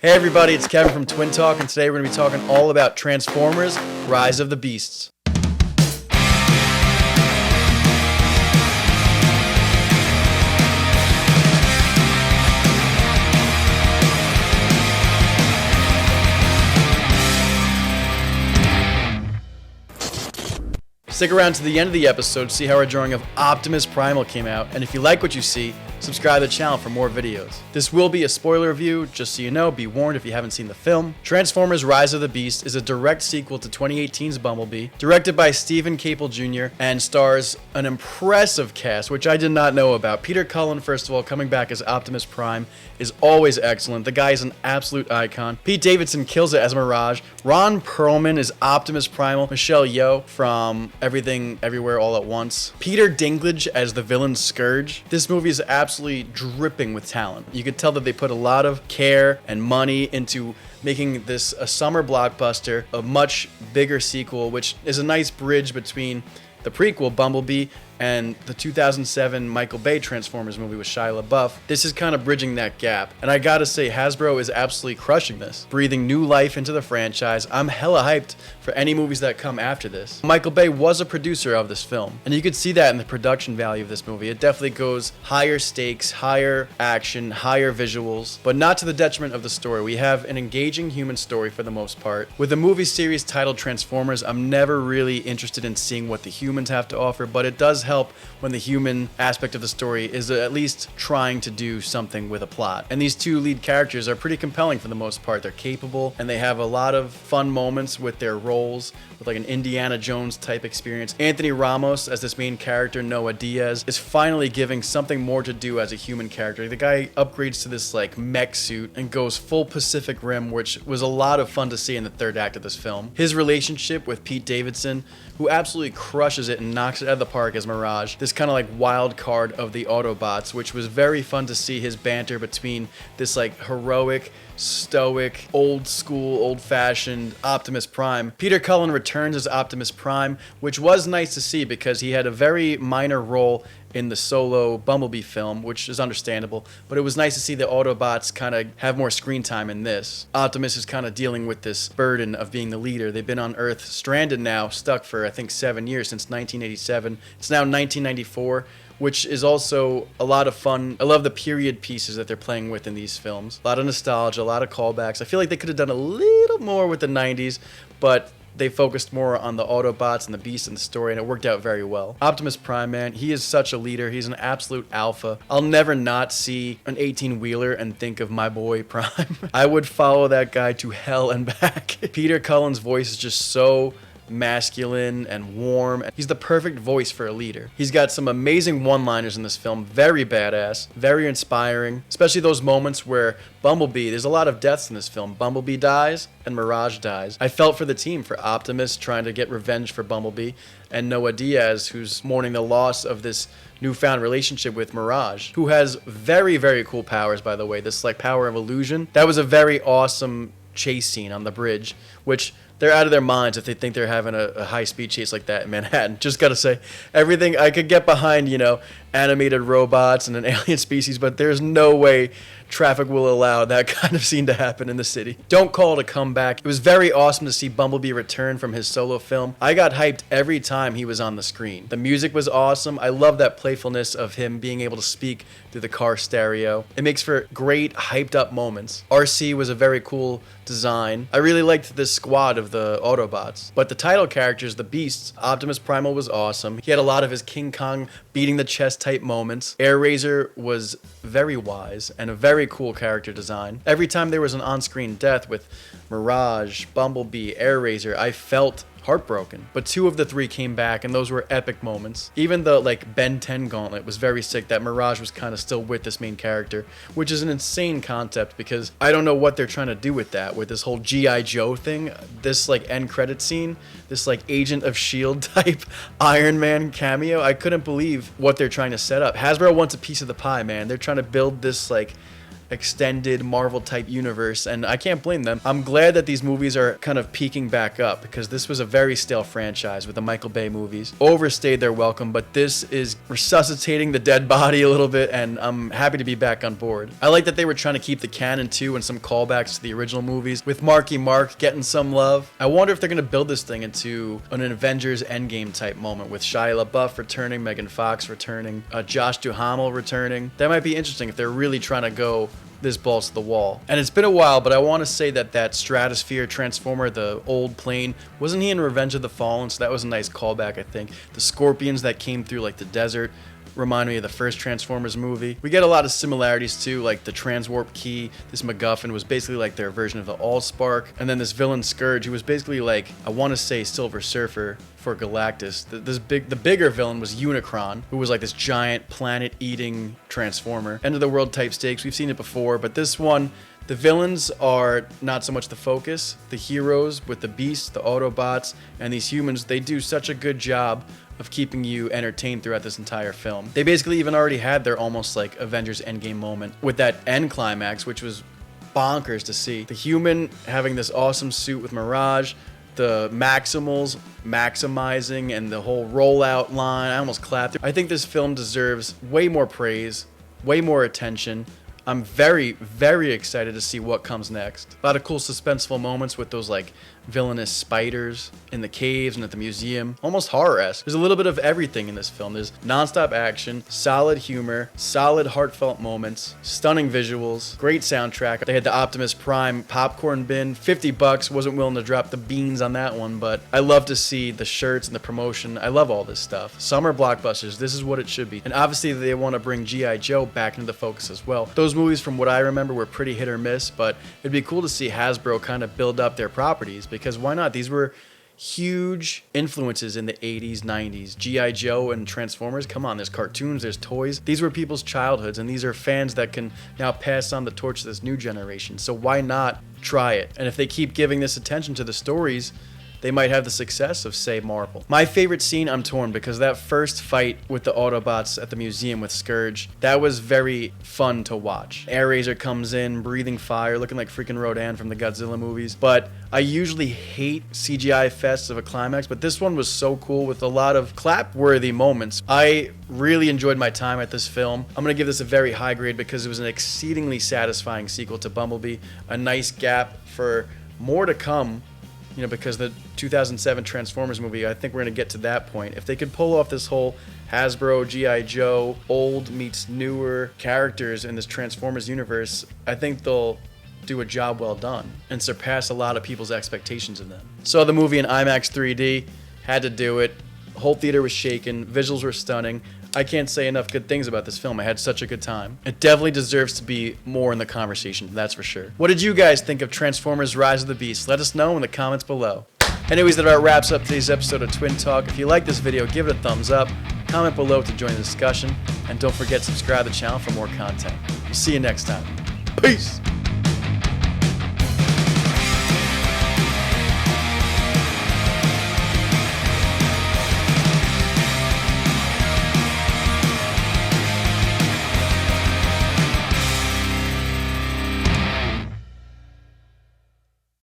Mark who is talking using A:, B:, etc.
A: Hey everybody, it's Kevin from Twin Talk, and today we're going to be talking all about Transformers: Rise of the Beasts. Stick around to the end of the episode to see how our drawing of Optimus Primal came out, and if you like what you see, subscribe to the channel for more videos. This will be a spoiler review, just so you know, be warned if you haven't seen the film. Transformers: Rise of the Beast is a direct sequel to 2018's Bumblebee, directed by Stephen Caple Jr., and stars an impressive cast, which I did not know about. Peter Cullen, first of all, coming back as Optimus Prime, is always excellent. The guy is an absolute icon. Pete Davidson kills it as Mirage. Ron Perlman is Optimus Primal. Michelle Yeoh from Everything Everywhere All at Once. Peter Dinklage as the villain Scourge. This movie is absolutely dripping with talent. You could tell that they put a lot of care and money into making this a summer blockbuster, a much bigger sequel, which is a nice bridge between the prequel, Bumblebee, and the 2007 Michael Bay Transformers movie with Shia LaBeouf. This is kind of bridging that gap. And I gotta say, Hasbro is absolutely crushing this, breathing new life into the franchise. I'm hella hyped for any movies that come after this. Michael Bay was a producer of this film, and you could see that in the production value of this movie. It definitely goes higher stakes, higher action, higher visuals, but not to the detriment of the story. We have an engaging human story for the most part. With a movie series titled Transformers, I'm never really interested in seeing what the humans have to offer, but it does help when the human aspect of the story is at least trying to do something with a plot. And these two lead characters are pretty compelling for the most part. They're capable, and they have a lot of fun moments with their roles, with like an Indiana Jones type experience. Anthony Ramos as this main character, Noah Diaz, is finally giving something more to do as a human character. The guy upgrades to this like mech suit and goes full Pacific Rim, which was a lot of fun to see in the third act of this film. His relationship with Pete Davidson, who absolutely crushes it and knocks it out of the park as Mirage, this kind of like wild card of the Autobots, which was very fun to see his banter between this like heroic, stoic, old school, old-fashioned Optimus Prime. Peter Cullen returns as Optimus Prime, which was nice to see because he had a very minor role in the solo Bumblebee film, which is understandable, but it was nice to see the Autobots kind of have more screen time in this. Optimus is kind of dealing with this burden of being the leader. They've been on Earth stranded now, stuck for I think 7 years, since 1987. It's now 1994, which is also a lot of fun. I love the period pieces that they're playing with in these films. A lot of nostalgia, a lot of callbacks. I feel like they could have done a little more with the 90s, but they focused more on the Autobots and the Beast and the story, and it worked out very well. Optimus Prime, man, he is such a leader. He's an absolute alpha. I'll never not see an 18-wheeler and think of my boy Prime. I would follow that guy to hell and back. Peter Cullen's voice is just so masculine and warm. He's the perfect voice for a leader. He's got some amazing one-liners in this film, very badass, very inspiring, especially those moments where Bumblebee, there's a lot of deaths in this film. Bumblebee dies and Mirage dies. I felt for the team, for Optimus trying to get revenge for Bumblebee, and Noah Diaz, who's mourning the loss of this newfound relationship with Mirage, who has very, very cool powers, by the way. This like power of illusion. That was a very awesome chase scene on the bridge, which they're out of their minds if they think they're having a high-speed chase like that in Manhattan. Just gotta say, everything I could get behind, animated robots and an alien species, but there's no way traffic will allow that kind of scene to happen in the city. Don't call it a comeback. It was very awesome to see Bumblebee return from his solo film. I got hyped every time he was on the screen. The music was awesome. I love that playfulness of him being able to speak through the car stereo. It makes for great hyped up moments. RC was a very cool design. I really liked this squad of the Autobots. But the title characters, the Beasts, Optimus Primal was awesome. He had a lot of his King Kong beating the chest type moments. Air was very wise and a very cool character design. Every time there was an on-screen death with Mirage, Bumblebee, Air I felt heartbroken. But 2 of the 3 came back, and those were epic moments. Even the Ben 10 gauntlet was very sick, that Mirage was kind of still with this main character, which is an insane concept because I don't know what they're trying to do with that, with this whole G.I. Joe thing, this end credit scene, this Agent of S.H.I.E.L.D. type Iron Man cameo. I couldn't believe what they're trying to set up. Hasbro wants a piece of the pie, man. They're trying to build this extended Marvel type universe, and I can't blame them. I'm glad that these movies are kind of peaking back up, because this was a very stale franchise with the Michael Bay movies. Overstayed their welcome, but this is resuscitating the dead body a little bit, and I'm happy to be back on board. I like that they were trying to keep the canon too, and some callbacks to the original movies, with Marky Mark getting some love. I wonder if they're going to build this thing into an Avengers Endgame type moment, with Shia LaBeouf returning, Megan Fox returning, Josh Duhamel returning. That might be interesting if they're really trying to go this balls to the wall. And it's been a while, but I want to say that Stratosphere Transformer, the old plane, wasn't he in Revenge of the Fallen? So that was a nice callback, I think. The scorpions that came through like the desert remind me of the first Transformers movie. We get a lot of similarities too, like the transwarp key. This MacGuffin was basically like their version of the Allspark. And then this villain Scourge, who was basically like, I want to say Silver Surfer for Galactus. The bigger villain was Unicron, who was like this giant planet-eating transformer. End of the world type stakes. We've seen it before, but this one, the villains are not so much the focus. The heroes with the beasts, the Autobots, and these humans, they do such a good job of keeping you entertained throughout this entire film. They basically even already had their almost like Avengers Endgame moment with that end climax, which was bonkers to see. The human having this awesome suit with Mirage, the Maximals maximizing, and the whole rollout line. I almost clapped. I think this film deserves way more praise, way more attention. I'm very, very excited to see what comes next. A lot of cool suspenseful moments with those like villainous spiders in the caves and at the museum. Almost horror-esque. There's a little bit of everything in this film. There's non-stop action, solid humor, solid heartfelt moments, stunning visuals, great soundtrack. They had the Optimus Prime popcorn bin, $50. Wasn't willing to drop the beans on that one, but I love to see the shirts and the promotion. I love all this stuff. Summer blockbusters, this is what it should be. And obviously they want to bring G.I. Joe back into the focus as well. Those movies, from what I remember, were pretty hit or miss, but it'd be cool to see Hasbro kind of build up their properties, because why not? These were huge influences in the 80s, 90s. G.I. Joe and Transformers, come on, there's cartoons, there's toys. These were people's childhoods, and these are fans that can now pass on the torch to this new generation. So why not try it? And if they keep giving this attention to the stories, they might have the success of, say, Marvel. My favorite scene, I'm torn, because that first fight with the Autobots at the museum with Scourge, that was very fun to watch. Airazor comes in, breathing fire, looking like freaking Rodan from the Godzilla movies. But I usually hate CGI fests of a climax, but this one was so cool with a lot of clap-worthy moments. I really enjoyed my time at this film. I'm gonna give this a very high grade because it was an exceedingly satisfying sequel to Bumblebee. A nice gap for more to come, you know, because the 2007 Transformers movie, I think we're going to get to that point. If they could pull off this whole Hasbro, G.I. Joe, old meets newer characters in this Transformers universe, I think they'll do a job well done and surpass a lot of people's expectations of them. Saw the movie in IMAX 3D, had to do it. The whole theater was shaking, visuals were stunning. I can't say enough good things about this film. I had such a good time. It definitely deserves to be more in the conversation, that's for sure. What did you guys think of Transformers Rise of the Beast? Let us know in the comments below. Anyways, that about wraps up today's episode of Twin Talk. If you like this video, give it a thumbs up, comment below to join the discussion, and don't forget to subscribe to the channel for more content. We'll see you next time. Peace!